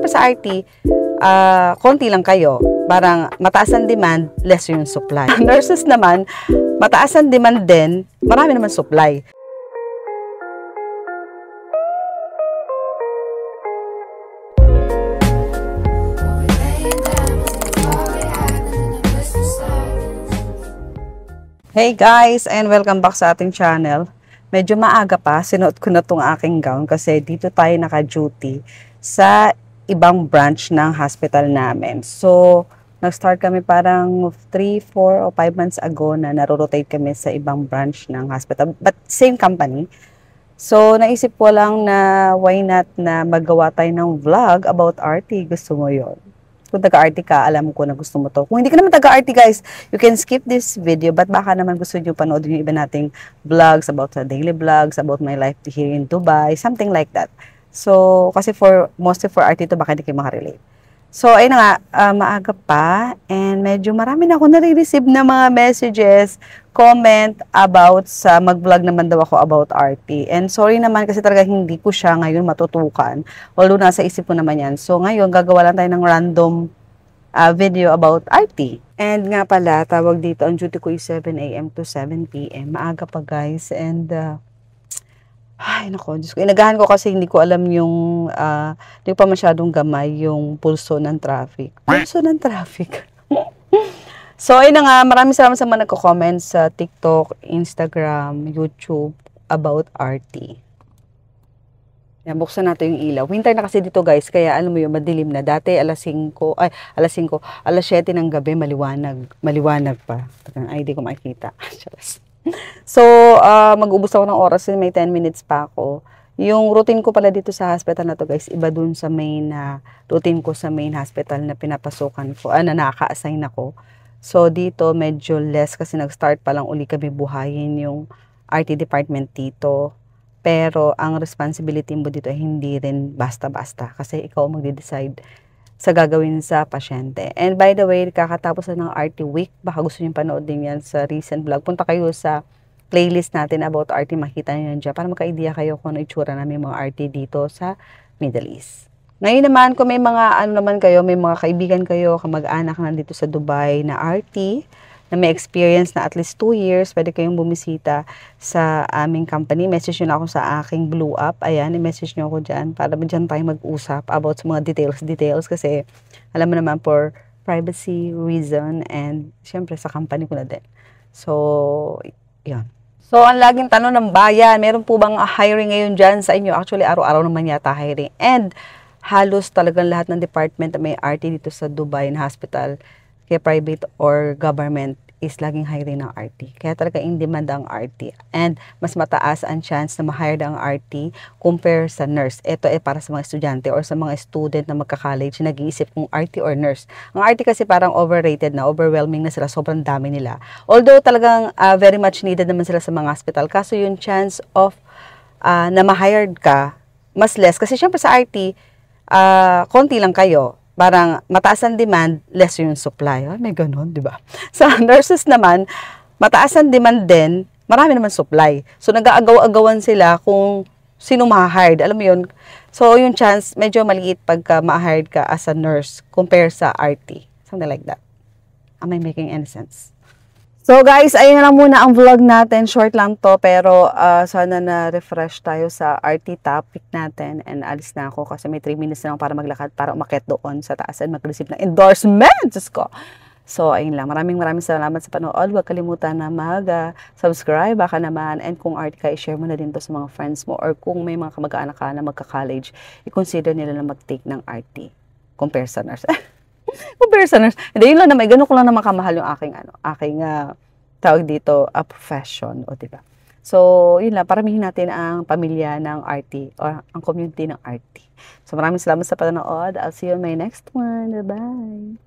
syempre sa RT, konti lang kayo. Parang mataas ang demand, less yung supply. Nurses naman, mataas ang demand din, marami naman supply. Hey guys, and welcome back sa ating channel. Medyo maaga pa, sinuot ko na itong aking gown kasi dito tayo naka-duty sa ibang branch ng hospital namin. So, nag-start kami parang 3, 4 o 5 months ago na naro-rotate kami sa ibang branch ng hospital, but same company. So, naisip ko lang na why not na magawa tayo ng vlog about RT. Gusto mo yun? Kung taga-RT ka, alam ko na gusto mo to. Kung hindi ka naman taga-RT guys, you can skip this video, but baka naman gusto nyo panoodin yung iba nating vlogs about the daily vlogs, about my life here in Dubai, something like that. So, kasi mostly for RT to, baka hindi kayo makarelate. So, ayun na nga, maaga pa, and medyo marami na ako nare-receive na mga messages, comment about sa mag-vlog naman daw ako about RT. And sorry naman kasi talaga hindi ko siya ngayon matutukan. Although nasa isip ko naman yan. So, ngayon, gagawa lang tayo ng random video about RT. And nga pala, tawag dito, ang duty ko is 7 AM to 7 PM. Maaga pa guys, and ay, nako, Diyos ko. Inagahan ko kasi hindi ko alam yung, hindi ko pa masyadong gamay yung pulso ng traffic. Pulso ng traffic. So, ayun na nga, maraming salamat sa mga nagko-comment sa TikTok, Instagram, YouTube about RT. Yan, buksan natin yung ilaw. Winter na kasi dito guys, kaya alam mo yung madilim na. Dati alas 7 ng gabi, maliwanag pa. Ay, di ko makikita. So, mag-ubos ako ng oras, may 10 minutes pa ako. Yung routine ko pala dito sa hospital na to guys, iba dun sa main routine ko sa main hospital na pinapasukan ko, na naka-assign ako. So, dito medyo less kasi nag-start pa lang uli kami buhayin yung RT department dito. Pero, ang responsibility mo dito ay hindi rin basta-basta kasi ikaw magde-decide sa gagawin sa pasyente. And by the way, kakatapos na ng RT week, baka gusto niyo panood din yan sa recent vlog. Punta kayo sa playlist natin about RT, makita niyo yan dyan para magka-idea kayo kung ano itsura namin mga RT dito sa Middle East. Ngayon naman, kung may mga may mga kaibigan kayo, kamag-anak na dito sa Dubai na RT, na may experience na at least 2 years, pwede kayong bumisita sa aming company. Message nyo na ako sa aking Blue App. Ayan, i-message nyo ako dyan para dyan tayo mag-usap about sa mga details kasi alam mo naman for privacy reason and syempre sa company ko na din. So, yun. So, ang laging tanong ng bayan, meron po bang hiring ngayon dyan sa inyo? Actually, araw-araw naman yata hiring. And halos talagang lahat ng department na may RT dito sa Dubai na hospital, kaya private or government, is laging hiring ng RT. Kaya talaga in demand ang RT. And mas mataas ang chance na ma-hire ang RT compare sa nurse. Ito ay para sa mga estudyante or sa mga student na magka-college na nag-iisip kung RT or nurse. Ang RT kasi parang overrated na, overwhelming na sila, sobrang dami nila. Although talagang very much needed naman sila sa mga hospital. Kaso yung chance of na ma-hired ka, mas less. Kasi syempre sa RT, konti lang kayo. Parang mataas ang demand, less yung supply. May ganun, di ba? Sa nurses naman, mataas ang demand din, marami naman supply. So, nag-aagaw-agawan sila kung sino ma-hired. Alam mo yun? So, yung chance, medyo maliit pagka ma-hired ka as a nurse compare sa RT. Something like that. Am I making any sense? So guys, ayun na lang muna ang vlog natin. Short lang to, pero sana na-refresh tayo sa RT topic natin. And alis na ako kasi may 3 minutes na lang para maglakad, para umakyat doon sa taas and mag-receive ng endorsement. Diyos ko. So ayun lang. Maraming salamat sa panood. Huwag kalimutan na mag-subscribe baka naman. And kung RT ka, i-share mo na din to sa mga friends mo. Or kung may mga kamag-anak ka na magka-college, i-consider nila na mag-take ng RT. Compare sa nurse. Comparison. Hindi, yun lang naman. Ganun ko lang naman kamahal yung aking tawag dito, profession. O, diba? So, yun lang. Paramihin natin ang pamilya ng RT or ang community ng RT. So, maraming salamat sa panonood. I'll see you in my next one. Bye-bye.